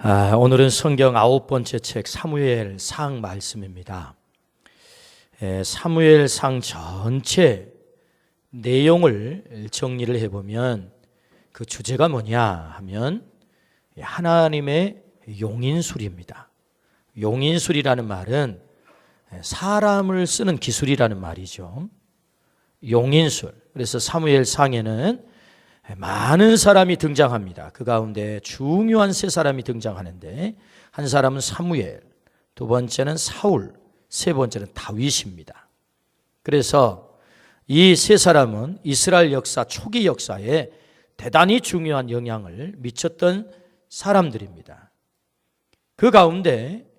오늘은 성경 9번째 책 사무엘상 말씀입니다. 사무엘상 전체 내용을 정리를 해보면 그 주제가 뭐냐 하면 하나님의 용인술입니다. 용인술이라는 말은 사람을 쓰는 기술이라는 말이죠. 용인술. 그래서 사무엘상에는 많은 사람이 등장합니다. 그 가운데 중요한 세 사람이 등장하는데 한 사람은 사무엘, 두 번째는 사울, 세 번째는 다윗입니다. 그래서 이 세 사람은 이스라엘 역사 초기 역사에 대단히 중요한 영향을 미쳤던 사람들입니다. 그 가운데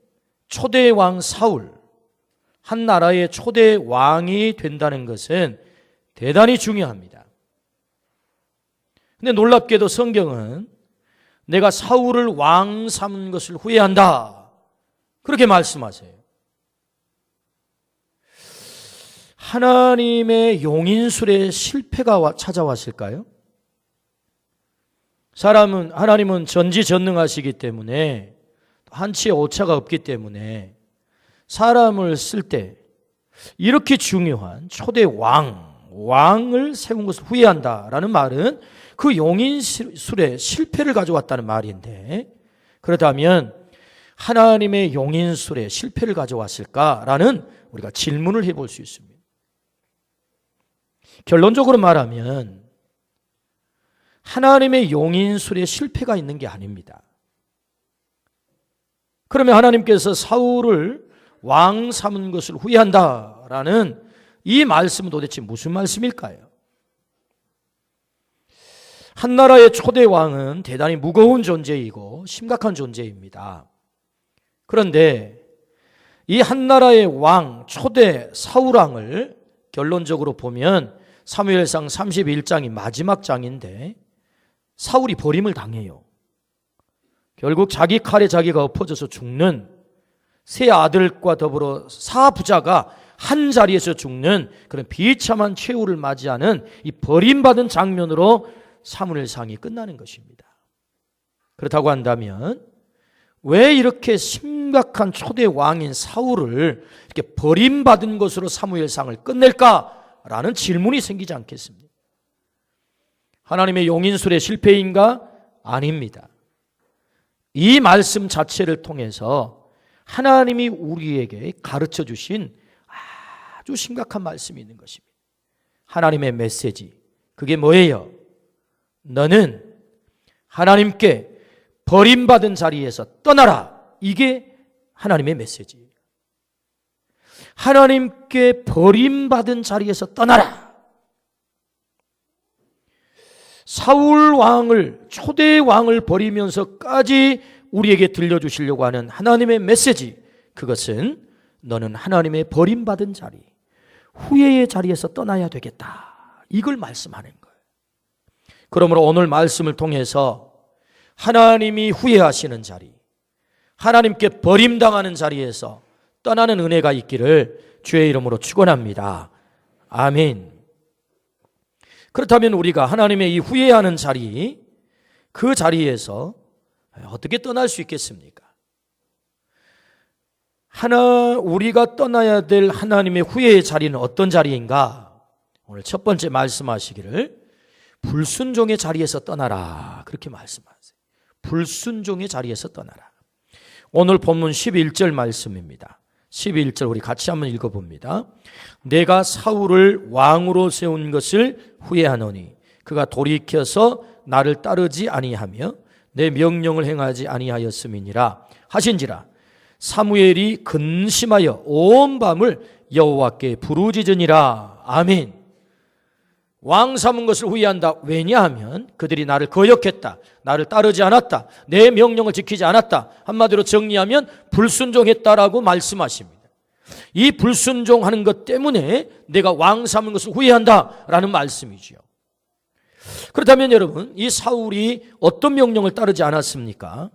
초대 왕 사울, 한 나라의 초대 왕이 된다는 것은 대단히 중요합니다. 근데 놀랍게도 성경은 내가 사울을 왕 삼은 것을 후회한다, 그렇게 말씀하세요. 하나님의 용인술에 실패가 찾아왔을까요? 하나님은 전지전능하시기 때문에 한치의 오차가 없기 때문에 사람을 쓸 때 이렇게 중요한 초대 왕을 세운 것을 후회한다라는 말은 그 용인술에 실패를 가져왔다는 말인데, 그렇다면 하나님의 용인술에 실패를 가져왔을까라는 우리가 질문을 해볼 수 있습니다. 결론적으로 말하면 하나님의 용인술에 실패가 있는 게 아닙니다. 그러면 하나님께서 사울을 왕 삼은 것을 후회한다라는 이 말씀은 도대체 무슨 말씀일까요? 한 나라의 초대 왕은 대단히 무거운 존재이고 심각한 존재입니다. 그런데 이 한 나라의 왕, 초대 사울왕을 결론적으로 보면 사무엘상 31장이 마지막 장인데 사울이 버림을 당해요. 결국 자기 칼에 자기가 엎어져서 죽는, 세 아들과 더불어 사부자가 한 자리에서 죽는 그런 비참한 최후를 맞이하는 이 버림받은 장면으로 사무엘상이 끝나는 것입니다. 그렇다고 한다면 왜 이렇게 심각한 초대 왕인 사울을 이렇게 버림받은 것으로 사무엘상을 끝낼까라는 질문이 생기지 않겠습니까? 하나님의 용인술의 실패인가? 아닙니다. 이 말씀 자체를 통해서 하나님이 우리에게 가르쳐 주신 아주 심각한 말씀이 있는 것입니다. 하나님의 메시지, 그게 뭐예요? 너는 하나님께 버림받은 자리에서 떠나라. 이게 하나님의 메시지예요. 하나님께 버림받은 자리에서 떠나라. 사울 왕을, 초대 왕을 버리면서까지 우리에게 들려주시려고 하는 하나님의 메시지, 그것은 너는 하나님의 버림받은 자리, 후회의 자리에서 떠나야 되겠다, 이걸 말씀하는 거예요. 그러므로 오늘 말씀을 통해서 하나님이 후회하시는 자리, 하나님께 버림당하는 자리에서 떠나는 은혜가 있기를 주의 이름으로 축원합니다. 아멘. 그렇다면 우리가 하나님의 이 후회하는 자리, 그 자리에서 어떻게 떠날 수 있겠습니까? 우리가 떠나야 될 하나님의 후회의 자리는 어떤 자리인가? 오늘 첫 번째 말씀하시기를 불순종의 자리에서 떠나라, 그렇게 말씀하세요. 불순종의 자리에서 떠나라. 오늘 본문 11절 말씀입니다. 11절 우리 같이 한번 읽어봅니다. 내가 사울을 왕으로 세운 것을 후회하노니 그가 돌이켜서 나를 따르지 아니하며 내 명령을 행하지 아니하였음이니라 하신지라. 사무엘이 근심하여 온 밤을 여호와께 부르짖으니라. 아멘. 왕 삼은 것을 후회한다. 왜냐하면 그들이 나를 거역했다, 나를 따르지 않았다, 내 명령을 지키지 않았다. 한마디로 정리하면 불순종했다라고 말씀하십니다. 이 불순종하는 것 때문에 내가 왕 삼은 것을 후회한다라는 말씀이죠. 그렇다면 여러분, 이 사울이 어떤 명령을 따르지 않았습니까?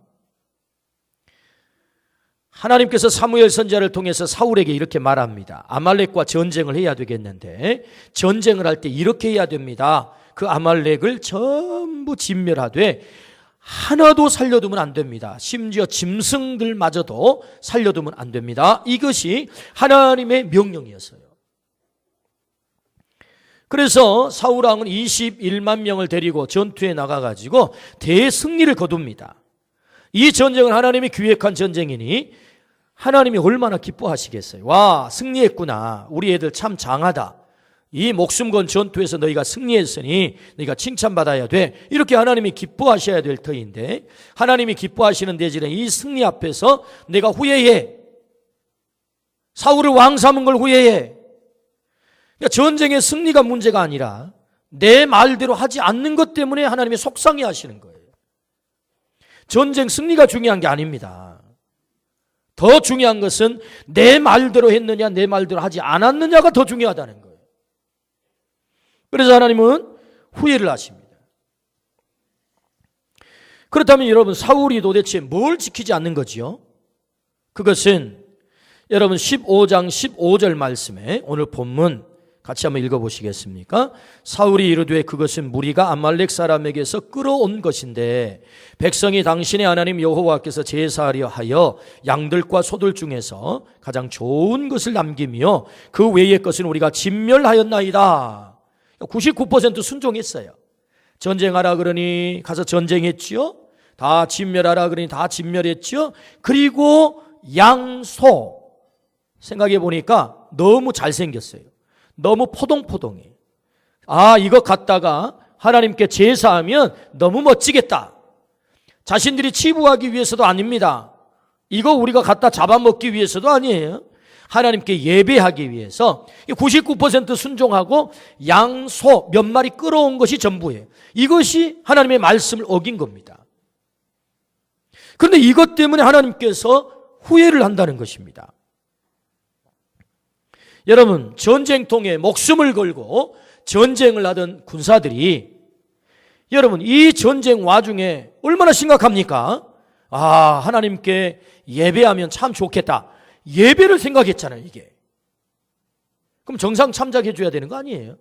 하나님께서 사무엘 선지자를 통해서 사울에게 이렇게 말합니다. 아말렉과 전쟁을 해야 되겠는데 전쟁을 할 때 이렇게 해야 됩니다. 그 아말렉을 전부 진멸하되 하나도 살려두면 안 됩니다. 심지어 짐승들마저도 살려두면 안 됩니다. 이것이 하나님의 명령이었어요. 그래서 사울왕은 21만 명을 데리고 전투에 나가가지고 대승리를 거둡니다. 이 전쟁은 하나님이 기획한 전쟁이니 하나님이 얼마나 기뻐하시겠어요. 와, 승리했구나. 우리 애들 참 장하다. 이 목숨 건 전투에서 너희가 승리했으니 너희가 칭찬받아야 돼. 이렇게 하나님이 기뻐하셔야 될 터인데 하나님이 기뻐하시는 대신에 이 승리 앞에서 내가 후회해. 사울을 왕 삼은 걸 후회해. 그러니까 전쟁의 승리가 문제가 아니라 내 말대로 하지 않는 것 때문에 하나님이 속상해 하시는 거예요. 전쟁 승리가 중요한 게 아닙니다. 더 중요한 것은 내 말대로 했느냐 내 말대로 하지 않았느냐가 더 중요하다는 거예요. 그래서 하나님은 후회를 하십니다. 그렇다면 여러분 사울이 도대체 뭘 지키지 않는 거지요? 그것은 여러분 15장 15절 말씀에 오늘 본문 같이 한번 읽어보시겠습니까? 사울이 이르되 그것은 무리가 아말렉 사람에게서 끌어온 것인데 백성이 당신의 하나님 여호와께서 제사하려 하여 양들과 소들 중에서 가장 좋은 것을 남기며 그 외의 것은 우리가 진멸하였나이다. 99% 순종했어요. 전쟁하라 그러니 가서 전쟁했지요. 다 진멸하라 그러니 다 진멸했지요. 그리고 양소 생각해 보니까 너무 잘생겼어요. 너무 포동포동해. 아, 이거 갖다가 하나님께 제사하면 너무 멋지겠다. 자신들이 치부하기 위해서도 아닙니다. 이거 우리가 갖다 잡아먹기 위해서도 아니에요. 하나님께 예배하기 위해서 99% 순종하고 양소 몇 마리 끌어온 것이 전부예요. 이것이 하나님의 말씀을 어긴 겁니다. 그런데 이것 때문에 하나님께서 후회를 한다는 것입니다. 여러분, 전쟁통에 목숨을 걸고 전쟁을 하던 군사들이 여러분 이 전쟁 와중에 얼마나 심각합니까? 아, 하나님께 예배하면 참 좋겠다. 예배를 생각했잖아요, 이게. 그럼 정상 참작해 줘야 되는 거 아니에요?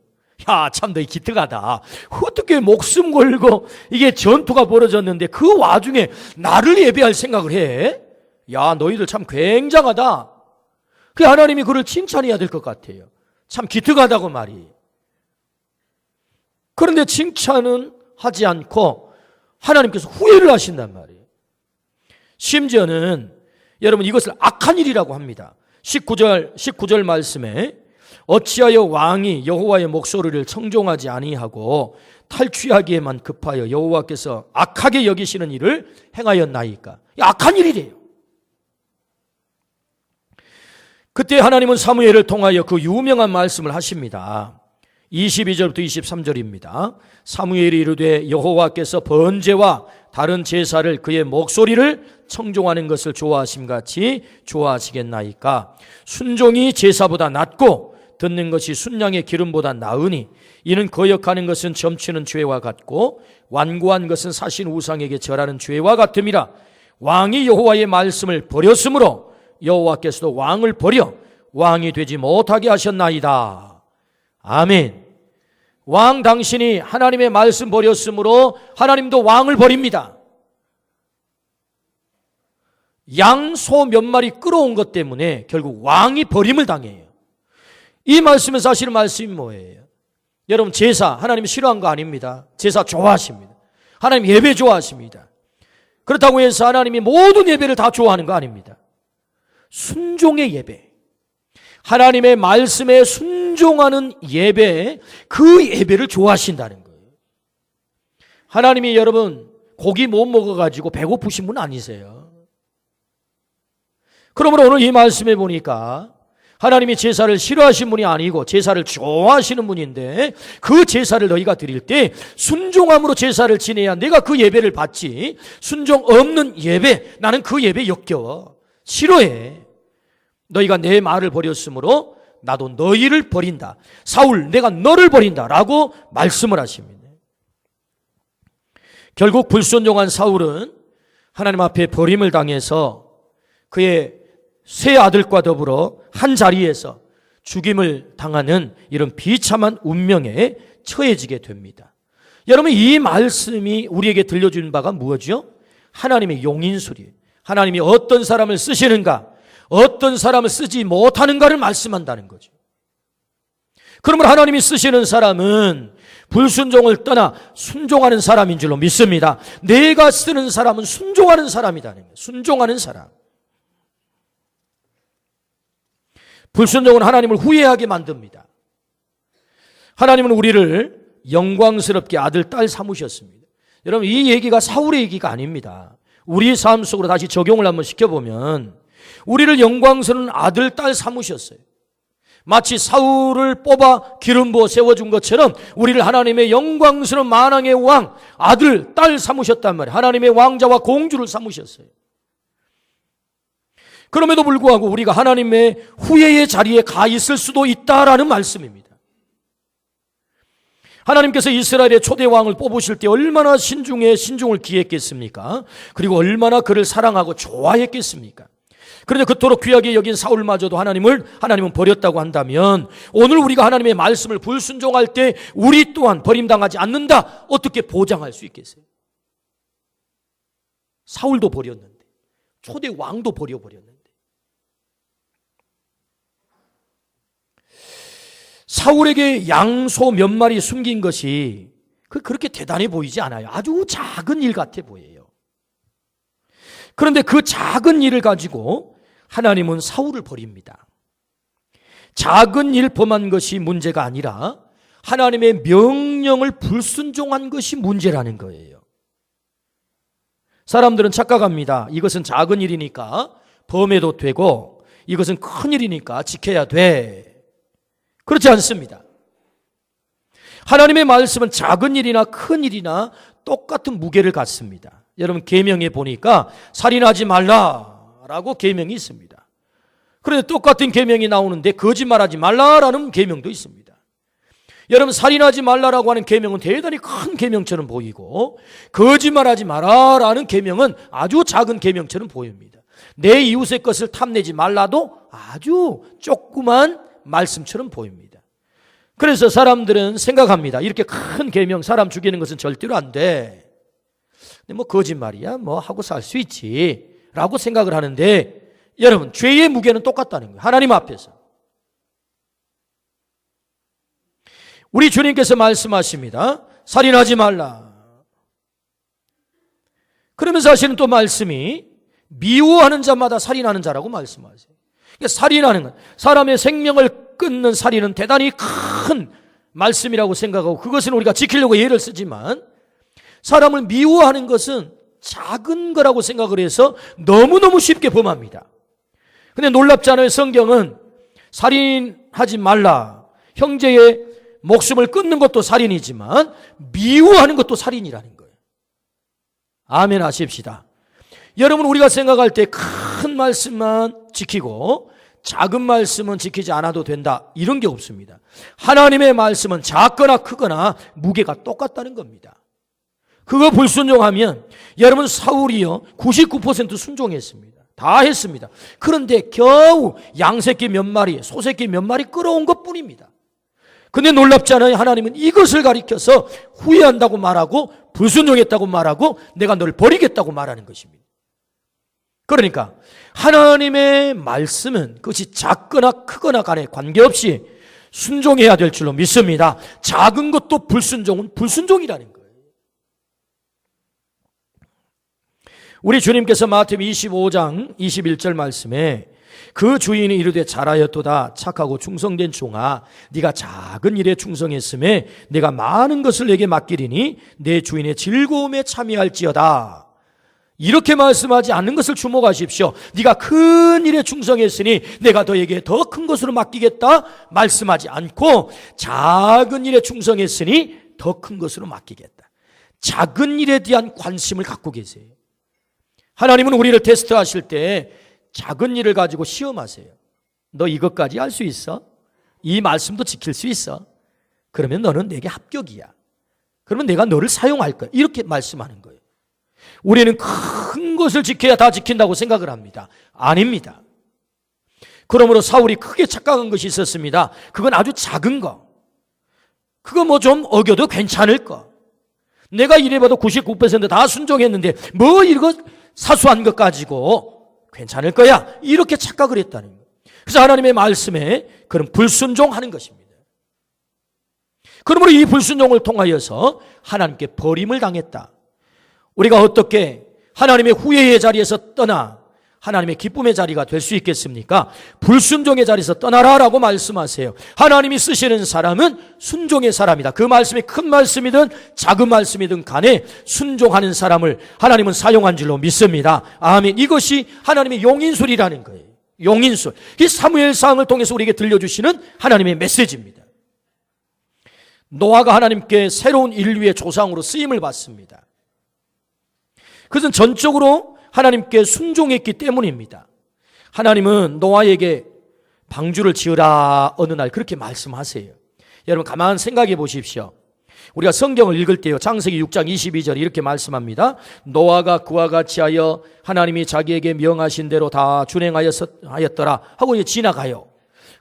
야, 참 너희 기특하다. 어떻게 목숨 걸고 이게 전투가 벌어졌는데 그 와중에 나를 예배할 생각을 해? 야, 너희들 참 굉장하다. 그 하나님이 그를 칭찬해야 될 것 같아요. 참 기특하다고 말이. 그런데 칭찬은 하지 않고 하나님께서 후회를 하신단 말이에요. 심지어는 여러분 이것을 악한 일이라고 합니다. 19절 말씀에 어찌하여 왕이 여호와의 목소리를 청종하지 아니하고 탈취하기에만 급하여 여호와께서 악하게 여기시는 일을 행하였나이까. 악한 일이래요. 그때 하나님은 사무엘을 통하여 그 유명한 말씀을 하십니다. 22절부터 23절입니다. 사무엘이 이르되 여호와께서 번제와 다른 제사를 그의 목소리를 청종하는 것을 좋아하심같이 좋아하시겠나이까. 순종이 제사보다 낫고 듣는 것이 순양의 기름보다 나으니 이는 거역하는 것은 점치는 죄와 같고 완고한 것은 사신 우상에게 절하는 죄와 같음이라. 왕이 여호와의 말씀을 버렸으므로 여호와께서도 왕을 버려 왕이 되지 못하게 하셨나이다. 아멘. 왕 당신이 하나님의 말씀 버렸으므로 하나님도 왕을 버립니다. 양소 몇 마리 끌어온 것 때문에 결국 왕이 버림을 당해요. 이 말씀은 사실 말씀이 뭐예요? 여러분 제사 하나님 싫어한 거 아닙니다. 제사 좋아하십니다. 하나님 예배 좋아하십니다. 그렇다고 해서 하나님이 모든 예배를 다 좋아하는 거 아닙니다. 순종의 예배, 하나님의 말씀에 순종하는 예배, 그 예배를 좋아하신다는 거예요. 하나님이 여러분 고기 못 먹어가지고 배고프신 분 아니세요. 그러므로 오늘 이 말씀에 보니까 하나님이 제사를 싫어하시는 분이 아니고 제사를 좋아하시는 분인데 그 제사를 너희가 드릴 때 순종함으로 제사를 지내야 내가 그 예배를 받지, 순종 없는 예배 나는 그 예배 역겨워, 싫어해. 너희가 내 말을 버렸으므로 나도 너희를 버린다. 사울 내가 너를 버린다 라고 말씀을 하십니다. 결국 불순종한 사울은 하나님 앞에 버림을 당해서 그의 세 아들과 더불어 한 자리에서 죽임을 당하는 이런 비참한 운명에 처해지게 됩니다. 여러분, 이 말씀이 우리에게 들려준 바가 무엇이요? 하나님의 용인술이에요. 하나님이 어떤 사람을 쓰시는가, 어떤 사람을 쓰지 못하는가를 말씀한다는 거죠. 그러면 하나님이 쓰시는 사람은 불순종을 떠나 순종하는 사람인 줄로 믿습니다. 내가 쓰는 사람은 순종하는 사람이라는 거예요. 순종하는 사람. 불순종은 하나님을 후회하게 만듭니다. 하나님은 우리를 영광스럽게 아들, 딸 삼으셨습니다. 여러분, 이 얘기가 사울의 얘기가 아닙니다. 우리 삶 속으로 다시 적용을 한번 시켜보면 우리를 영광스러운 아들, 딸 삼으셨어요. 마치 사울을 뽑아 기름 부어 세워준 것처럼 우리를 하나님의 영광스러운 만왕의 왕, 아들, 딸 삼으셨단 말이에요. 하나님의 왕자와 공주를 삼으셨어요. 그럼에도 불구하고 우리가 하나님의 후회의 자리에 가 있을 수도 있다라는 말씀입니다. 하나님께서 이스라엘의 초대 왕을 뽑으실 때 얼마나 신중을 기했겠습니까? 그리고 얼마나 그를 사랑하고 좋아했겠습니까? 그런데 그토록 귀하게 여긴 사울마저도 하나님은 버렸다고 한다면 오늘 우리가 하나님의 말씀을 불순종할 때 우리 또한 버림당하지 않는다, 어떻게 보장할 수 있겠어요? 사울도 버렸는데, 초대 왕도 버려버렸는데. 사울에게 양소 몇 마리 숨긴 것이 그렇게 대단해 보이지 않아요. 아주 작은 일 같아 보여요. 그런데 그 작은 일을 가지고 하나님은 사울을 버립니다. 작은 일 범한 것이 문제가 아니라 하나님의 명령을 불순종한 것이 문제라는 거예요. 사람들은 착각합니다. 이것은 작은 일이니까 범해도 되고 이것은 큰 일이니까 지켜야 돼. 그렇지 않습니다. 하나님의 말씀은 작은 일이나 큰 일이나 똑같은 무게를 갖습니다. 여러분, 계명에 보니까 살인하지 말라라고 계명이 있습니다. 그런데 똑같은 계명이 나오는데 거짓말하지 말라라는 계명도 있습니다. 여러분, 살인하지 말라라고 하는 계명은 대단히 큰 계명처럼 보이고 거짓말하지 마라라는 계명은 아주 작은 계명처럼 보입니다. 내 이웃의 것을 탐내지 말라도 아주 조그만 말씀처럼 보입니다. 그래서 사람들은 생각합니다. 이렇게 큰 계명, 사람 죽이는 것은 절대로 안 돼. 근데 뭐 거짓말이야, 뭐 하고 살 수 있지 라고 생각을 하는데, 여러분, 죄의 무게는 똑같다는 거예요. 하나님 앞에서. 우리 주님께서 말씀하십니다. 살인하지 말라. 그러면서 하시는 또 말씀이 미워하는 자마다 살인하는 자라고 말씀하세요. 살인하는 것, 사람의 생명을 끊는 살인은 대단히 큰 말씀이라고 생각하고 그것은 우리가 지키려고 예를 쓰지만, 사람을 미워하는 것은 작은 거라고 생각을 해서 너무너무 쉽게 범합니다. 근데 놀랍잖아요. 성경은 살인하지 말라, 형제의 목숨을 끊는 것도 살인이지만 미워하는 것도 살인이라는 거예요. 아멘 하십시다. 여러분, 우리가 생각할 때 큰 말씀만 지키고 작은 말씀은 지키지 않아도 된다, 이런 게 없습니다. 하나님의 말씀은 작거나 크거나 무게가 똑같다는 겁니다. 그거 불순종하면, 여러분, 사울이요 99% 순종했습니다. 다 했습니다. 그런데 겨우 양새끼 몇 마리, 소새끼 몇 마리 끌어온 것뿐입니다. 근데 놀랍잖아요. 하나님은 이것을 가리켜서 후회한다고 말하고 불순종했다고 말하고 내가 널 버리겠다고 말하는 것입니다. 그러니까 하나님의 말씀은 그것이 작거나 크거나 간에 관계없이 순종해야 될 줄로 믿습니다. 작은 것도 불순종은 불순종이라는 거예요. 우리 주님께서 마태복음 25장 21절 말씀에 그 주인이 이르되 잘하였도다 착하고 충성된 종아, 네가 작은 일에 충성했음에 내가 많은 것을 내게 맡기리니 내 주인의 즐거움에 참여할지어다. 이렇게 말씀하지 않는 것을 주목하십시오. 네가 큰 일에 충성했으니 내가 너에게 더 큰 것으로 맡기겠다 말씀하지 않고, 작은 일에 충성했으니 더 큰 것으로 맡기겠다. 작은 일에 대한 관심을 갖고 계세요. 하나님은 우리를 테스트하실 때 작은 일을 가지고 시험하세요. 너 이것까지 할 수 있어? 이 말씀도 지킬 수 있어? 그러면 너는 내게 합격이야. 그러면 내가 너를 사용할 거야. 이렇게 말씀하는 거예요. 우리는 큰 것을 지켜야 다 지킨다고 생각을 합니다. 아닙니다. 그러므로 사울이 크게 착각한 것이 있었습니다. 그건 아주 작은 거. 그거 뭐 좀 어겨도 괜찮을 거. 내가 이래봐도 99%다 순종했는데 뭐 이거 사소한 것 가지고 괜찮을 거야, 이렇게 착각을 했다는 거예요. 그래서 하나님의 말씀에 그런 불순종하는 것입니다. 그러므로 이 불순종을 통하여서 하나님께 버림을 당했다. 우리가 어떻게 하나님의 후회의 자리에서 떠나 하나님의 기쁨의 자리가 될 수 있겠습니까? 불순종의 자리에서 떠나라라고 말씀하세요. 하나님이 쓰시는 사람은 순종의 사람이다. 그 말씀이 큰 말씀이든 작은 말씀이든 간에 순종하는 사람을 하나님은 사용한 줄로 믿습니다. 아멘. 이것이 하나님의 용인술이라는 거예요. 용인술. 이 사무엘상을 통해서 우리에게 들려주시는 하나님의 메시지입니다. 노아가 하나님께 새로운 인류의 조상으로 쓰임을 받습니다. 그것은 전적으로 하나님께 순종했기 때문입니다. 하나님은 노아에게 방주를 지으라 어느 날 그렇게 말씀하세요. 여러분 가만 생각해 보십시오. 우리가 성경을 읽을 때요, 창세기 6장 22절 이렇게 말씀합니다. 노아가 그와 같이 하여 하나님이 자기에게 명하신 대로 다 준행하였더라 하고 이제 지나가요.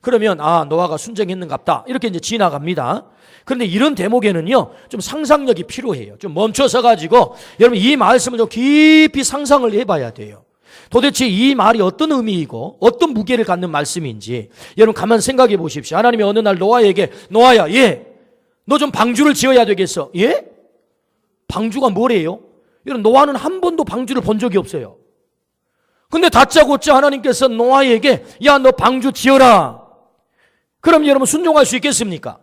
그러면 노아가 순종했는갑다 이렇게 이제 지나갑니다. 그런데 이런 대목에는요, 좀 상상력이 필요해요. 좀 멈춰서 가지고 여러분 이 말씀을 좀 깊이 상상을 해봐야 돼요. 도대체 이 말이 어떤 의미이고 어떤 무게를 갖는 말씀인지 여러분 가만 생각해 보십시오. 하나님이 어느 날 노아에게 노아야, 너 좀 방주를 지어야 되겠어. 예? 방주가 뭐래요? 여러분 노아는 한 번도 방주를 본 적이 없어요. 근데 다짜고짜 하나님께서 노아에게 너 방주 지어라. 그럼 여러분 순종할 수 있겠습니까?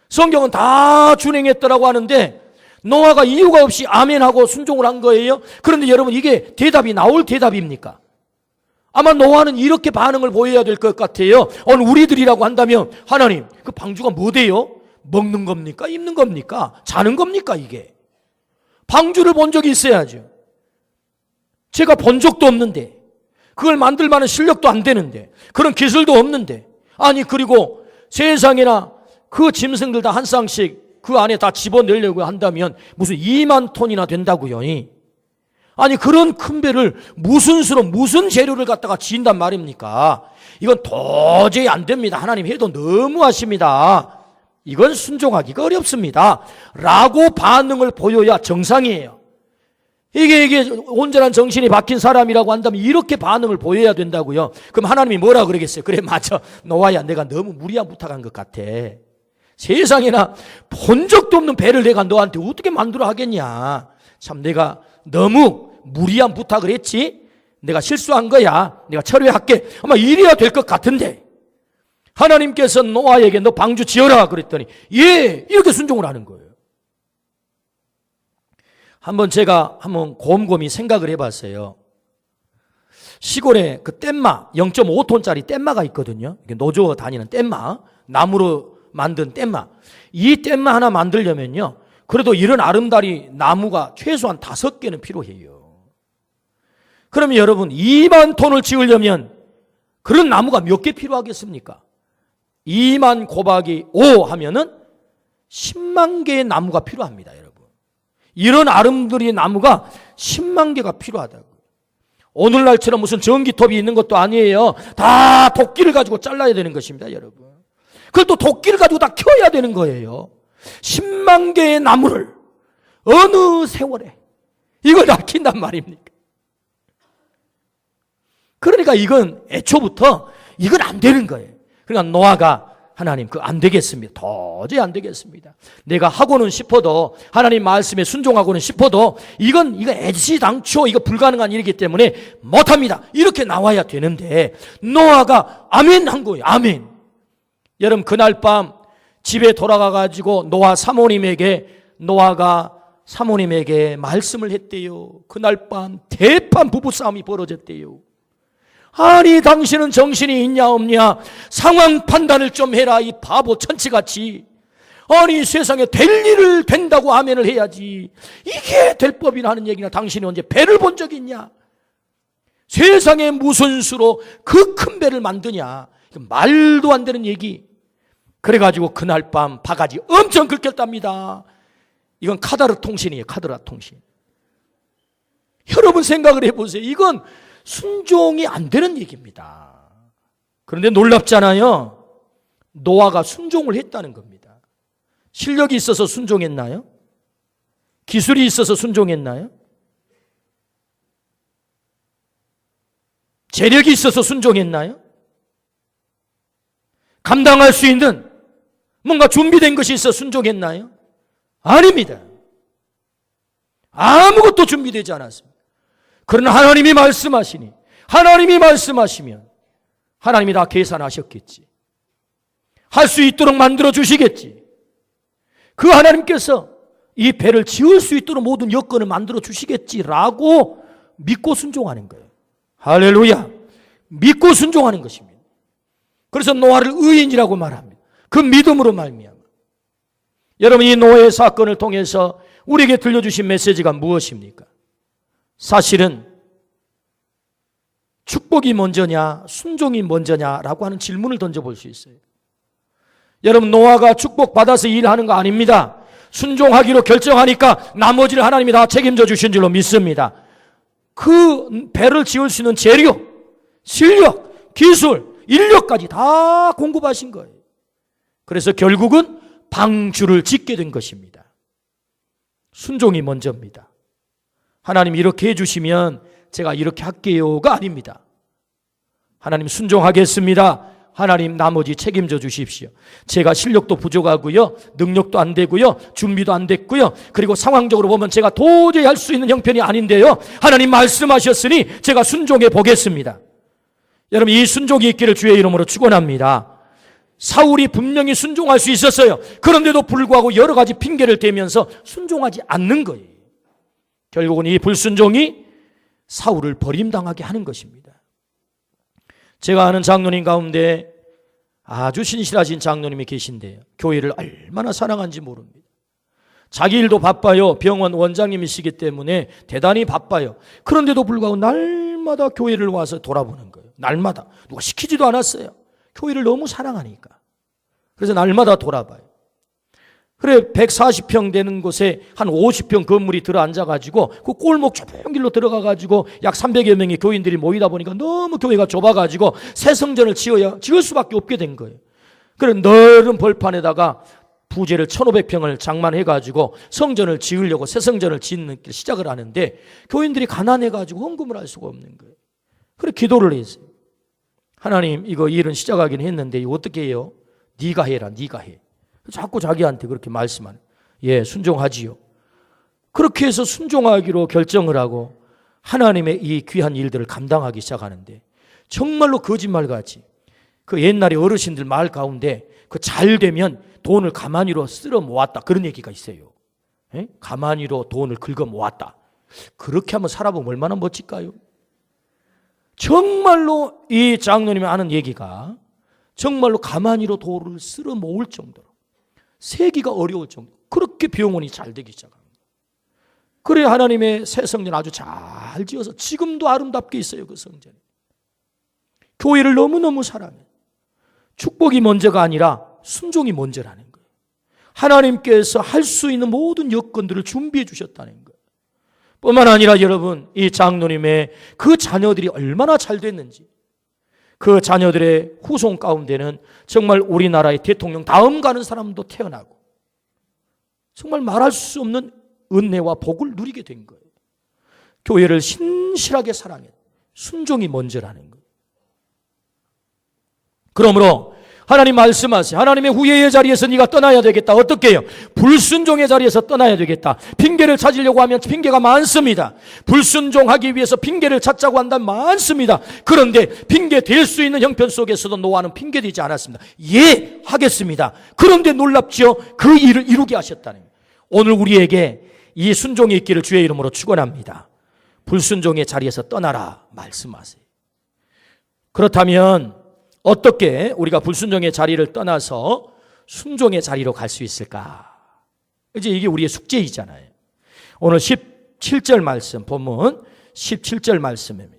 성경은 다 준행했더라고 하는데 노아가 이유가 없이 아멘하고 순종을 한 거예요. 그런데 여러분 이게 대답이 나올 대답입니까? 아마 노아는 이렇게 반응을 보여야 될 것 같아요. 오늘 우리들이라고 한다면 하나님 그 방주가 뭐 돼요? 먹는 겁니까? 입는 겁니까? 자는 겁니까? 이게 방주를 본 적이 있어야죠. 제가 본 적도 없는데 그걸 만들 만한 실력도 안 되는데 그런 기술도 없는데 그리고 세상에나 그 짐승들 다 한 쌍씩 그 안에 다 집어넣으려고 한다면 무슨 2만 톤이나 된다고요. 그런 큰 배를 무슨 수로 무슨 재료를 갖다가 지인단 말입니까? 이건 도저히 안 됩니다. 하나님 해도 너무하십니다. 이건 순종하기가 어렵습니다. 라고 반응을 보여야 정상이에요. 이게 온전한 정신이 박힌 사람이라고 한다면 이렇게 반응을 보여야 된다고요. 그럼 하나님이 뭐라 그러겠어요? 그래 맞아, 노아야 내가 너무 무리한 부탁한 것 같아. 세상에나 본 적도 없는 배를 내가 너한테 어떻게 만들어 하겠냐. 참 내가 너무 무리한 부탁을 했지. 내가 실수한 거야. 내가 처리할게. 아마 이래야 될 것 같은데 하나님께서 노아에게 너 방주 지어라 그랬더니 이렇게 순종을 하는 거예요. 제가 곰곰이 생각을 해봤어요. 시골에 그 뗏마 0.5톤짜리 뗏마가 있거든요. 노조 다니는 뗏마, 나무로 만든 뗏마. 이 뗏마 하나 만들려면요, 그래도 이런 아름다리 나무가 최소한 5개는 필요해요. 그러면 여러분 2만 톤을 지으려면 그런 나무가 몇 개 필요하겠습니까? 2만 곱하기 5 하면은 10만 개의 나무가 필요합니다, 여러분. 이런 아름드리 나무가 10만 개가 필요하다고. 오늘날처럼 무슨 전기톱이 있는 것도 아니에요. 다 도끼를 가지고 잘라야 되는 것입니다, 여러분. 그걸 또 도끼를 가지고 다 켜야 되는 거예요. 10만 개의 나무를 어느 세월에 이걸 다 킨단 말입니까? 그러니까 이건 애초부터 이건 안 되는 거예요. 그러니까 노아가 하나님 그거 안 되겠습니다. 도저히 안 되겠습니다. 내가 하고는 싶어도 하나님 말씀에 순종하고는 싶어도 이건 애시당초 이거 불가능한 일이기 때문에 못합니다. 이렇게 나와야 되는데 노아가 아멘 한 거예요. 아멘. 여러분 그날 밤 집에 돌아가 가지고 노아가 사모님에게 말씀을 했대요. 그날 밤 대판 부부싸움이 벌어졌대요. 아니 당신은 정신이 있냐 없냐, 상황 판단을 좀 해라 이 바보 천치같이. 아니 세상에 될 일을 된다고 아멘을 해야지, 이게 될 법이나 하는 얘기나. 당신이 언제 배를 본 적이 있냐, 세상에 무슨 수로 그 큰 배를 만드냐, 말도 안 되는 얘기. 그래가지고 그날 밤 바가지 엄청 긁혔답니다. 이건 카다르 통신이에요. 카드라 통신. 여러분 생각을 해보세요. 이건 순종이 안 되는 얘기입니다. 그런데 놀랍잖아요. 노아가 순종을 했다는 겁니다. 실력이 있어서 순종했나요? 기술이 있어서 순종했나요? 재력이 있어서 순종했나요? 감당할 수 있는 뭔가 준비된 것이 있어 순종했나요? 아닙니다. 아무것도 준비되지 않았습니다. 그러나 하나님이 말씀하시니, 하나님이 말씀하시면 하나님이 다 계산하셨겠지. 할 수 있도록 만들어 주시겠지. 그 하나님께서 이 배를 지을 수 있도록 모든 여건을 만들어 주시겠지라고 믿고 순종하는 거예요. 할렐루야. 믿고 순종하는 것입니다. 그래서 노아를 의인이라고 말합니다. 그 믿음으로 말미암아. 여러분, 이 노아의 사건을 통해서 우리에게 들려주신 메시지가 무엇입니까? 사실은 축복이 먼저냐 순종이 먼저냐라고 하는 질문을 던져볼 수 있어요. 여러분, 노아가 축복받아서 일하는 거 아닙니다. 순종하기로 결정하니까 나머지를 하나님이 다 책임져 주신 줄로 믿습니다. 그 배를 지을 수 있는 재료, 실력, 기술, 인력까지 다 공급하신 거예요. 그래서 결국은 방주를 짓게 된 것입니다. 순종이 먼저입니다. 하나님 이렇게 해주시면 제가 이렇게 할게요가 아닙니다. 하나님 순종하겠습니다. 하나님 나머지 책임져 주십시오. 제가 실력도 부족하고요, 능력도 안 되고요, 준비도 안 됐고요, 그리고 상황적으로 보면 제가 도저히 할 수 있는 형편이 아닌데요, 하나님 말씀하셨으니 제가 순종해 보겠습니다. 여러분, 이 순종이 있기를 주의 이름으로 축원합니다. 사울이 분명히 순종할 수 있었어요. 그런데도 불구하고 여러 가지 핑계를 대면서 순종하지 않는 거예요. 결국은 이 불순종이 사울을 버림당하게 하는 것입니다. 제가 아는 장로님 가운데 아주 신실하신 장로님이 계신데요, 교회를 얼마나 사랑하는지 모릅니다. 자기 일도 바빠요. 병원 원장님이시기 때문에 대단히 바빠요. 그런데도 불구하고 날마다 교회를 와서 돌아보는 거예요. 날마다. 누가 시키지도 않았어요. 교회를 너무 사랑하니까. 그래서 날마다 돌아봐요. 그래, 140평 되는 곳에 한 50평 건물이 들어앉아가지고 그 골목 좁은 길로 들어가가지고 약 300여 명의 교인들이 모이다 보니까 너무 교회가 좁아가지고 새 성전을 지을 수밖에 없게 된 거예요. 그래, 넓은 벌판에다가 부재를 1500평을 장만해가지고 성전을 지으려고 새 성전을 짓는 시작을 하는데 교인들이 가난해가지고 헌금을 할 수가 없는 거예요. 그래, 기도를 했어요. 하나님, 이거 일은 시작하긴 했는데 이거 어떻게 해요? 네가 해라, 네가 해. 자꾸 자기한테 그렇게 말씀하는. 예, 순종하지요. 그렇게 해서 순종하기로 결정을 하고 하나님의 이 귀한 일들을 감당하기 시작하는데 정말로 거짓말같이 그 옛날에 어르신들 말 가운데 그 잘 되면 돈을 가만히로 쓸어 모았다, 그런 얘기가 있어요. 예? 가만히로 돈을 긁어 모았다. 그렇게 한번 살아보면 얼마나 멋질까요? 정말로 이 장로님이 하는 얘기가 정말로 가만히로 돈을 쓸어 모을 정도로, 세기가 어려울 정도, 그렇게 병원이 잘 되기 시작합니다. 그래, 하나님의 새 성전 아주 잘 지어서 지금도 아름답게 있어요. 그 성전이. 교회를 너무너무 사랑해요. 축복이 먼저가 아니라 순종이 먼저라는 거예요. 하나님께서 할 수 있는 모든 여건들을 준비해 주셨다는 거예요. 뿐만 아니라 여러분, 이 장로님의 그 자녀들이 얼마나 잘 됐는지, 그 자녀들의 후손 가운데는 정말 우리나라의 대통령 다음 가는 사람도 태어나고 정말 말할 수 없는 은혜와 복을 누리게 된 거예요. 교회를 신실하게 사랑해 순종이 먼저라는 거예요. 그러므로 하나님 말씀하세요. 하나님의 후예의 자리에서 네가 떠나야 되겠다. 어떻게 해요? 불순종의 자리에서 떠나야 되겠다. 핑계를 찾으려고 하면 핑계가 많습니다. 불순종하기 위해서 핑계를 찾자고 한다면 많습니다. 그런데 핑계 댈 수 있는 형편 속에서도 노아는 핑계 대지 않았습니다. 예, 하겠습니다. 그런데 놀랍지요? 그 일을 이루게 하셨다는 거예요. 오늘 우리에게 이 순종이 있기를 주의 이름으로 축원합니다. 불순종의 자리에서 떠나라 말씀하세요. 그렇다면 어떻게 우리가 불순종의 자리를 떠나서 순종의 자리로 갈 수 있을까? 이제 이게 우리의 숙제이잖아요. 오늘 17절 말씀, 본문 17절 말씀입니다.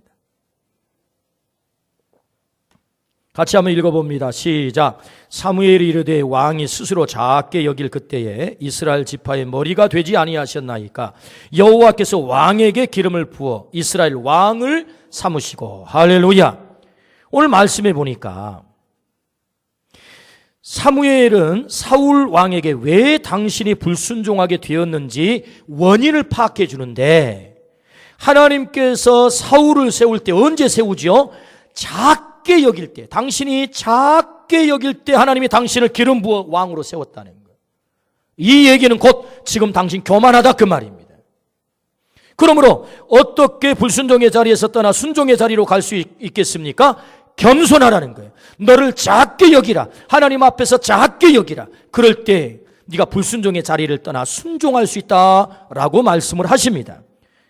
같이 한번 읽어봅니다. 시작. 사무엘이 이르되 왕이 스스로 작게 여길 그때에 이스라엘 지파의 머리가 되지 아니하셨나이까 여호와께서 왕에게 기름을 부어 이스라엘 왕을 삼으시고. 할렐루야. 오늘 말씀해 보니까 사무엘은 사울 왕에게 왜 당신이 불순종하게 되었는지 원인을 파악해 주는데, 하나님께서 사울을 세울 때 언제 세우지요? 작게 여길 때, 당신이 작게 여길 때 하나님이 당신을 기름 부어 왕으로 세웠다는 거예요. 이 얘기는 곧 지금 당신 교만하다 그 말입니다. 그러므로 어떻게 불순종의 자리에서 떠나 순종의 자리로 갈 수 있겠습니까? 겸손하라는 거예요. 너를 작게 여기라. 하나님 앞에서 작게 여기라. 그럴 때 네가 불순종의 자리를 떠나 순종할 수 있다라고 말씀을 하십니다.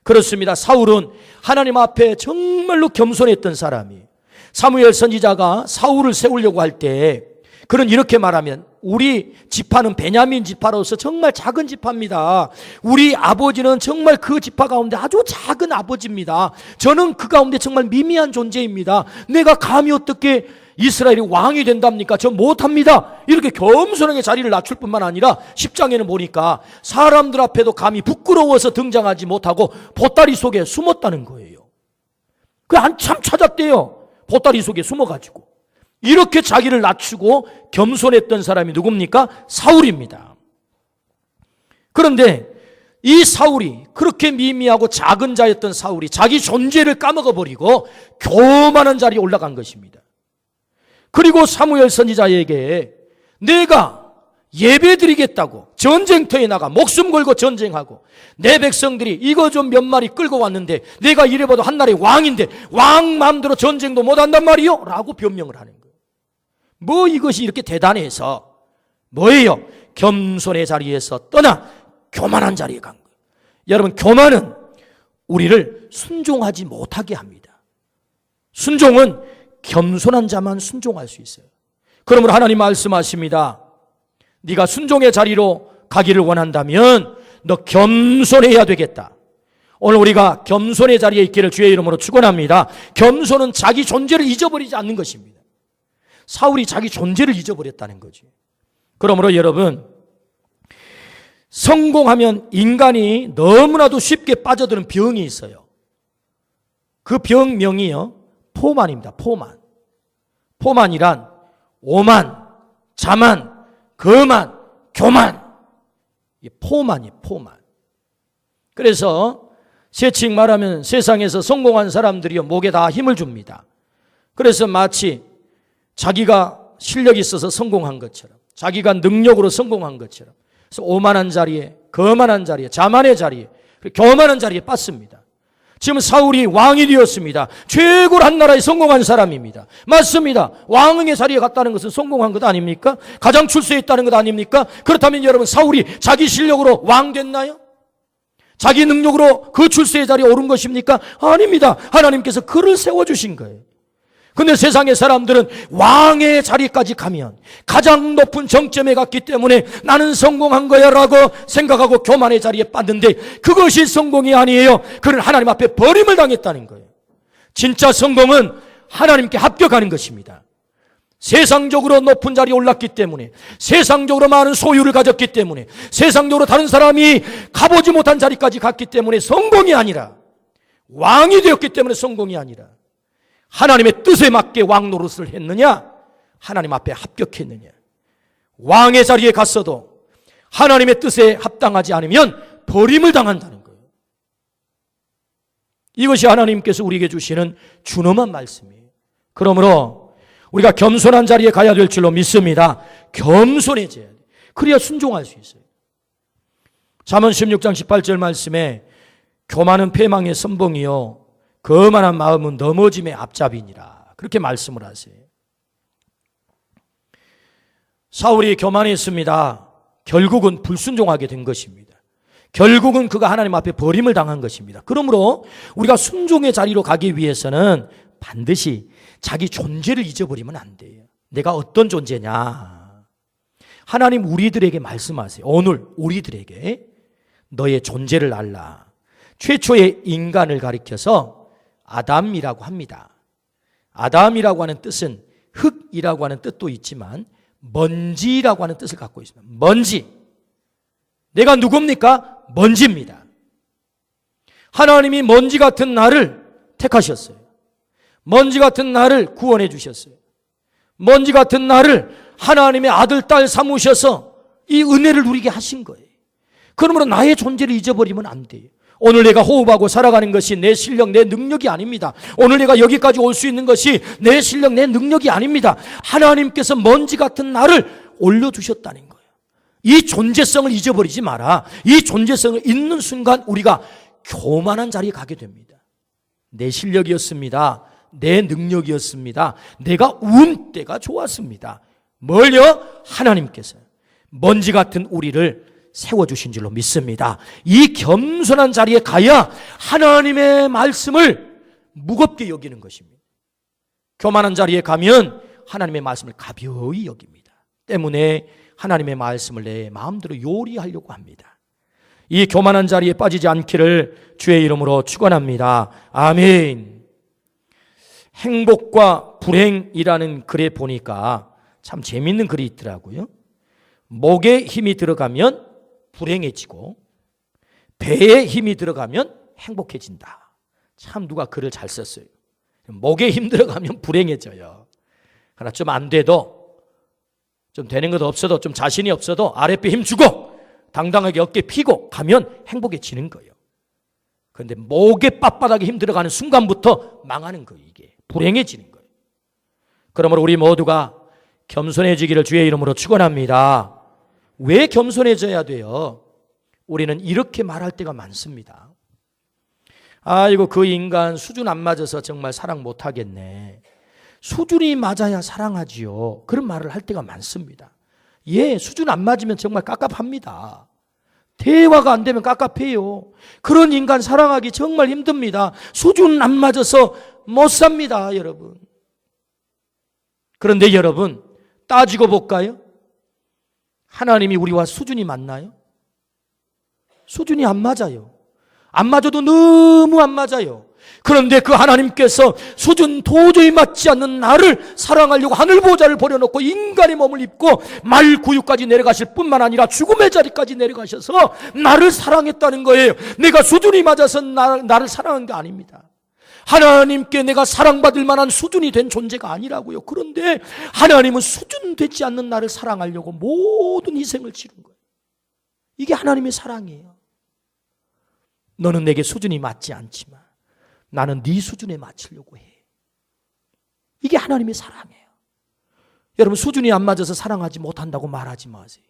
그렇습니다. 사울은 하나님 앞에 정말로 겸손했던 사람이에요. 사무엘 선지자가 사울을 세우려고 할 때 그는 이렇게 말하면, 우리 지파는 베냐민 지파로서 정말 작은 지파입니다. 우리 아버지는 정말 그 지파 가운데 아주 작은 아버지입니다. 저는 그 가운데 정말 미미한 존재입니다. 내가 감히 어떻게 이스라엘이 왕이 된답니까? 저 못합니다. 이렇게 겸손하게 자리를 낮출 뿐만 아니라 10장에는 보니까 사람들 앞에도 감히 부끄러워서 등장하지 못하고 보따리 속에 숨었다는 거예요. 그 한참 찾았대요. 보따리 속에 숨어가지고. 이렇게 자기를 낮추고 겸손했던 사람이 누굽니까? 사울입니다. 그런데 이 사울이, 그렇게 미미하고 작은 자였던 사울이 자기 존재를 까먹어버리고 교만한 자리에 올라간 것입니다. 그리고 사무엘 선지자에게 내가 예배드리겠다고 전쟁터에 나가 목숨 걸고 전쟁하고, 내 백성들이 이거 좀 몇 마리 끌고 왔는데 내가 이래봐도 한 나라의 왕인데 왕 마음대로 전쟁도 못한단 말이요? 라고 변명을 하는 거예요. 뭐 이것이 이렇게 대단해서 뭐예요? 겸손의 자리에서 떠나 교만한 자리에 간 거예요. 여러분, 교만은 우리를 순종하지 못하게 합니다. 순종은 겸손한 자만 순종할 수 있어요. 그러므로 하나님 말씀하십니다. 네가 순종의 자리로 가기를 원한다면 너 겸손해야 되겠다. 오늘 우리가 겸손의 자리에 있기를 주의 이름으로 축원합니다. 겸손은 자기 존재를 잊어버리지 않는 것입니다. 사울이 자기 존재를 잊어버렸다는 거지. 그러므로 여러분, 성공하면 인간이 너무나도 쉽게 빠져드는 병이 있어요. 그 병명이요, 포만입니다. 포만. 포만이란 오만, 자만, 거만, 교만. 포만이 포만. 그래서 세칭 말하면 세상에서 성공한 사람들이요, 목에 다 힘을 줍니다. 그래서 마치 자기가 실력이 있어서 성공한 것처럼, 자기가 능력으로 성공한 것처럼, 그래서 오만한 자리에, 거만한 자리에, 자만의 자리에, 교만한 자리에 빠집니다. 지금 사울이 왕이 되었습니다. 최고로 한 나라에 성공한 사람입니다. 맞습니다. 왕의 자리에 갔다는 것은 성공한 것 아닙니까? 가장 출세했다는 것 아닙니까? 그렇다면 여러분, 사울이 자기 실력으로 왕 됐나요? 자기 능력으로 그 출세의 자리에 오른 것입니까? 아닙니다. 하나님께서 그를 세워주신 거예요. 근데 세상의 사람들은 왕의 자리까지 가면 가장 높은 정점에 갔기 때문에 나는 성공한 거야 라고 생각하고 교만의 자리에 빠졌는데, 그것이 성공이 아니에요. 그는 하나님 앞에 버림을 당했다는 거예요. 진짜 성공은 하나님께 합격하는 것입니다. 세상적으로 높은 자리에 올랐기 때문에, 세상적으로 많은 소유를 가졌기 때문에, 세상적으로 다른 사람이 가보지 못한 자리까지 갔기 때문에 성공이 아니라, 왕이 되었기 때문에 성공이 아니라, 하나님의 뜻에 맞게 왕 노릇을 했느냐, 하나님 앞에 합격했느냐. 왕의 자리에 갔어도 하나님의 뜻에 합당하지 않으면 버림을 당한다는 거예요. 이것이 하나님께서 우리에게 주시는 준엄한 말씀이에요. 그러므로 우리가 겸손한 자리에 가야 될 줄로 믿습니다. 겸손해져야 돼요. 그래야 순종할 수 있어요. 잠언 16장 18절 말씀에 교만은 패망의 선봉이요 거만한 마음은 넘어짐의 앞잡이니라, 그렇게 말씀을 하세요. 사울이 교만했습니다. 결국은 불순종하게 된 것입니다. 결국은 그가 하나님 앞에 버림을 당한 것입니다. 그러므로 우리가 순종의 자리로 가기 위해서는 반드시 자기 존재를 잊어버리면 안 돼요. 내가 어떤 존재냐. 하나님 우리들에게 말씀하세요. 오늘 우리들에게 너의 존재를 알라. 최초의 인간을 가리켜서 아담이라고 합니다. 아담이라고 하는 뜻은 흙이라고 하는 뜻도 있지만 먼지라고 하는 뜻을 갖고 있습니다. 먼지. 내가 누굽니까? 먼지입니다. 하나님이 먼지 같은 나를 택하셨어요. 먼지 같은 나를 구원해 주셨어요. 먼지 같은 나를 하나님의 아들, 딸 삼으셔서 이 은혜를 누리게 하신 거예요. 그러므로 나의 존재를 잊어버리면 안 돼요. 오늘 내가 호흡하고 살아가는 것이 내 실력, 내 능력이 아닙니다. 오늘 내가 여기까지 올 수 있는 것이 내 실력, 내 능력이 아닙니다. 하나님께서 먼지 같은 나를 올려주셨다는 거예요. 이 존재성을 잊어버리지 마라. 이 존재성을 잊는 순간 우리가 교만한 자리에 가게 됩니다. 내 실력이었습니다. 내 능력이었습니다. 내가 운때가 좋았습니다. 뭘요? 하나님께서 먼지 같은 우리를 세워주신 줄로 믿습니다. 이 겸손한 자리에 가야 하나님의 말씀을 무겁게 여기는 것입니다. 교만한 자리에 가면 하나님의 말씀을 가벼이 여깁니다. 때문에 하나님의 말씀을 내 마음대로 요리하려고 합니다. 이 교만한 자리에 빠지지 않기를 주의 이름으로 축원합니다. 아멘. 행복과 불행이라는 글에 보니까 참 재밌는 글이 있더라고요. 목에 힘이 들어가면 불행해지고 배에 힘이 들어가면 행복해진다. 참 누가 글을 잘 썼어요. 목에 힘 들어가면 불행해져요. 그러나 좀 안 돼도, 좀 되는 것 없어도, 좀 자신이 없어도 아랫배 힘 주고 당당하게 어깨 피고 가면 행복해지는 거예요. 그런데 목에 빳빳하게 힘 들어가는 순간부터 망하는 거예요. 이게 불행해지는 거예요. 그러므로 우리 모두가 겸손해지기를 주의 이름으로 축원합니다. 왜 겸손해져야 돼요? 우리는 이렇게 말할 때가 많습니다. 아이고, 그 인간 수준 안 맞아서 정말 사랑 못 하겠네. 수준이 맞아야 사랑하지요. 그런 말을 할 때가 많습니다. 예, 수준 안 맞으면 정말 깝깝합니다. 대화가 안 되면 깝깝해요. 그런 인간 사랑하기 정말 힘듭니다. 수준 안 맞아서 못 삽니다, 여러분. 그런데 여러분, 따지고 볼까요? 하나님이 우리와 수준이 맞나요? 수준이 안 맞아요. 안 맞아도 너무 안 맞아요. 그런데 그 하나님께서 수준 도저히 맞지 않는 나를 사랑하려고 하늘 보좌를 버려놓고 인간의 몸을 입고 말구유까지 내려가실 뿐만 아니라 죽음의 자리까지 내려가셔서 나를 사랑했다는 거예요. 내가 수준이 맞아서 나를 사랑한 게 아닙니다. 하나님께 내가 사랑받을 만한 수준이 된 존재가 아니라고요. 그런데 하나님은 수준 되지 않는 나를 사랑하려고 모든 희생을 치른 거예요. 이게 하나님의 사랑이에요. 너는 내게 수준이 맞지 않지만 나는 네 수준에 맞추려고 해. 이게 하나님의 사랑이에요. 여러분, 수준이 안 맞아서 사랑하지 못한다고 말하지 마세요.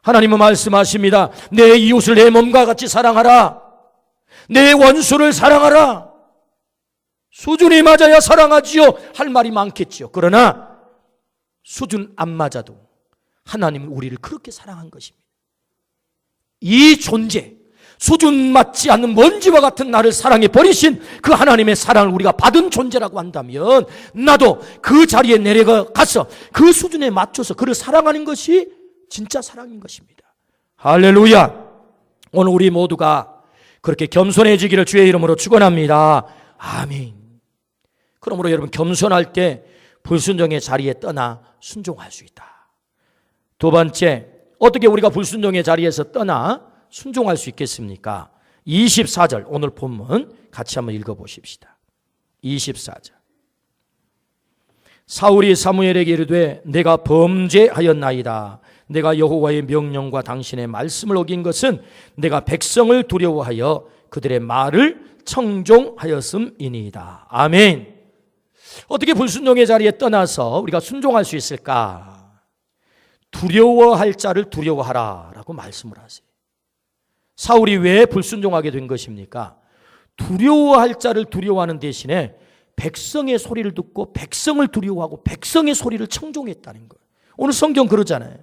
하나님은 말씀하십니다. 내 이웃을 내 몸과 같이 사랑하라. 내 원수를 사랑하라. 수준이 맞아야 사랑하지요. 할 말이 많겠죠. 그러나 수준 안 맞아도 하나님은 우리를 그렇게 사랑한 것입니다. 이 존재, 수준 맞지 않는 먼지와 같은 나를 사랑해 버리신 그 하나님의 사랑을 우리가 받은 존재라고 한다면 나도 그 자리에 내려가서 그 수준에 맞춰서 그를 사랑하는 것이 진짜 사랑인 것입니다. 할렐루야. 오늘 우리 모두가 그렇게 겸손해지기를 주의 이름으로 축원합니다. 아멘. 그러므로 여러분, 겸손할 때 불순종의 자리에 떠나 순종할 수 있다. 두 번째, 어떻게 우리가 불순종의 자리에서 떠나 순종할 수 있겠습니까? 24절 오늘 본문 같이 한번 읽어보십시다. 24절. 사울이 사무엘에게 이르되 내가 범죄하였나이다. 내가 여호와의 명령과 당신의 말씀을 어긴 것은 내가 백성을 두려워하여 그들의 말을 청종하였음이니이다. 아멘. 어떻게 불순종의 자리에 떠나서 우리가 순종할 수 있을까? 두려워할 자를 두려워하라 라고 말씀을 하세요. 사울이 왜 불순종하게 된 것입니까? 두려워할 자를 두려워하는 대신에 백성의 소리를 듣고 백성을 두려워하고 백성의 소리를 청종했다는 거예요. 오늘 성경 그러잖아요.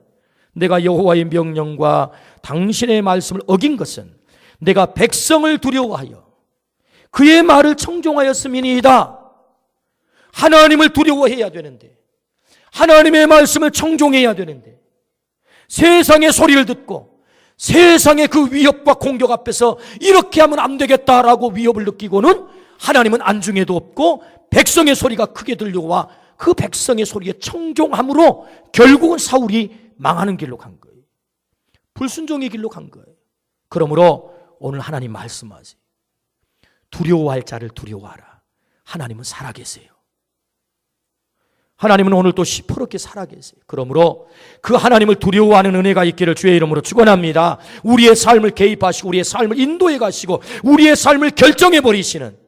내가 여호와의 명령과 당신의 말씀을 어긴 것은 내가 백성을 두려워하여 그의 말을 청종하였음이니이다. 하나님을 두려워해야 되는데, 하나님의 말씀을 청종해야 되는데, 세상의 소리를 듣고 세상의 그 위협과 공격 앞에서 이렇게 하면 안 되겠다라고 위협을 느끼고는 하나님은 안중에도 없고 백성의 소리가 크게 들려와 그 백성의 소리에 청종함으로 결국은 사울이 망하는 길로 간 거예요. 불순종의 길로 간 거예요. 그러므로 오늘 하나님 말씀하세요. 두려워할 자를 두려워하라. 하나님은 살아계세요. 하나님은 오늘 또 시퍼렇게 살아계세요. 그러므로 그 하나님을 두려워하는 은혜가 있기를 주의 이름으로 축원합니다. 우리의 삶을 개입하시고 우리의 삶을 인도해 가시고 우리의 삶을 결정해 버리시는,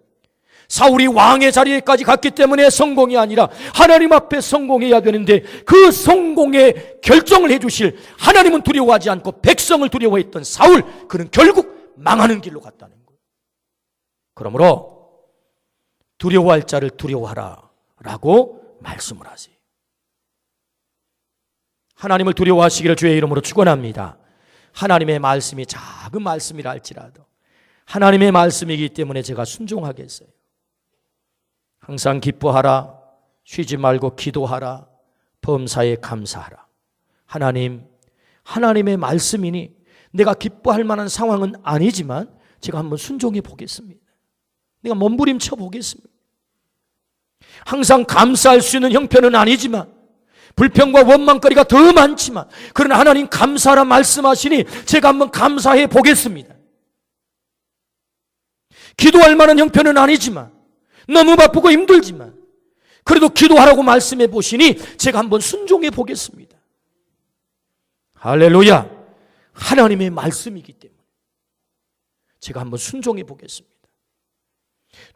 사울이 왕의 자리에까지 갔기 때문에 성공이 아니라 하나님 앞에 성공해야 되는데 그 성공의 결정을 해 주실 하나님은 두려워하지 않고 백성을 두려워했던 사울, 그는 결국 망하는 길로 갔다는 거예요. 그러므로 두려워할 자를 두려워하라 라고 말씀을 하세요. 하나님을 두려워하시기를 주의 이름으로 축원합니다. 하나님의 말씀이 작은 말씀이라 할지라도 하나님의 말씀이기 때문에 제가 순종하겠어요. 항상 기뻐하라, 쉬지 말고 기도하라, 범사에 감사하라. 하나님, 하나님의 말씀이니 내가 기뻐할 만한 상황은 아니지만 제가 한번 순종해 보겠습니다. 내가 몸부림쳐 보겠습니다. 항상 감사할 수 있는 형편은 아니지만, 불평과 원망거리가 더 많지만, 그러나 하나님 감사하라 말씀하시니 제가 한번 감사해 보겠습니다. 기도할 만한 형편은 아니지만, 너무 바쁘고 힘들지만 그래도 기도하라고 말씀해 보시니 제가 한번 순종해 보겠습니다. 할렐루야. 하나님의 말씀이기 때문에 제가 한번 순종해 보겠습니다.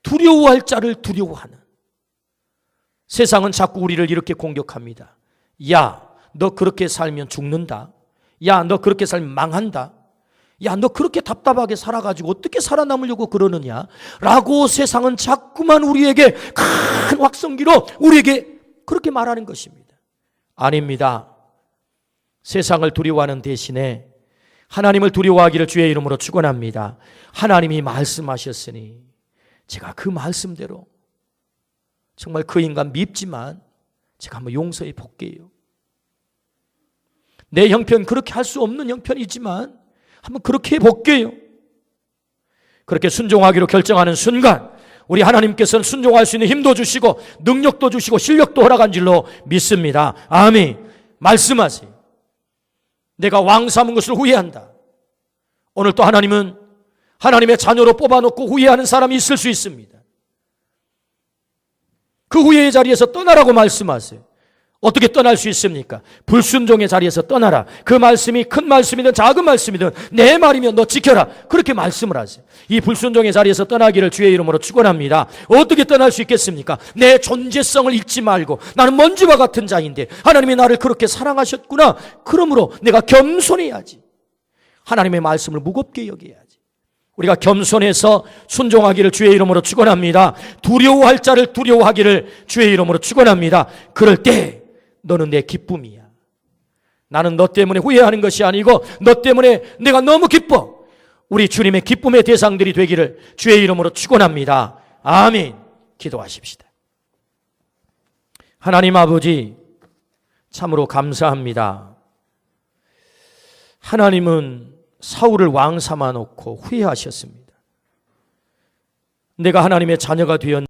두려워할 자를 두려워하는, 세상은 자꾸 우리를 이렇게 공격합니다. 야, 너 그렇게 살면 죽는다. 야, 너 그렇게 살면 망한다. 야, 너 그렇게 답답하게 살아가지고 어떻게 살아남으려고 그러느냐 라고 세상은 자꾸만 우리에게 큰 확성기로 우리에게 그렇게 말하는 것입니다. 아닙니다. 세상을 두려워하는 대신에 하나님을 두려워하기를 주의 이름으로 축원합니다. 하나님이 말씀하셨으니 제가 그 말씀대로 정말 그 인간 밉지만 제가 한번 용서해 볼게요. 내 형편 그렇게 할 수 없는 형편이지만 한번 그렇게 해볼게요. 그렇게 순종하기로 결정하는 순간 우리 하나님께서는 순종할 수 있는 힘도 주시고 능력도 주시고 실력도 허락한 줄로 믿습니다. 아멘. 말씀하세요. 내가 왕 삼은 것을 후회한다. 오늘 또 하나님은 하나님의 자녀로 뽑아놓고 후회하는 사람이 있을 수 있습니다. 그 후회의 자리에서 떠나라고 말씀하세요. 어떻게 떠날 수 있습니까? 불순종의 자리에서 떠나라. 그 말씀이 큰 말씀이든 작은 말씀이든 내 말이면 너 지켜라. 그렇게 말씀을 하세요. 이 불순종의 자리에서 떠나기를 주의 이름으로 축원합니다. 어떻게 떠날 수 있겠습니까? 내 존재성을 잊지 말고 나는 먼지와 같은 자인데 하나님이 나를 그렇게 사랑하셨구나. 그러므로 내가 겸손해야지. 하나님의 말씀을 무겁게 여겨야지. 우리가 겸손해서 순종하기를 주의 이름으로 축원합니다. 두려워할 자를 두려워하기를 주의 이름으로 축원합니다. 그럴 때 너는 내 기쁨이야. 나는 너 때문에 후회하는 것이 아니고 너 때문에 내가 너무 기뻐. 우리 주님의 기쁨의 대상들이 되기를 주의 이름으로 축원합니다. 아멘. 기도하십시다. 하나님 아버지, 참으로 감사합니다. 하나님은 사울을 왕 삼아 놓고 후회하셨습니다. 내가 하나님의 자녀가 되었는데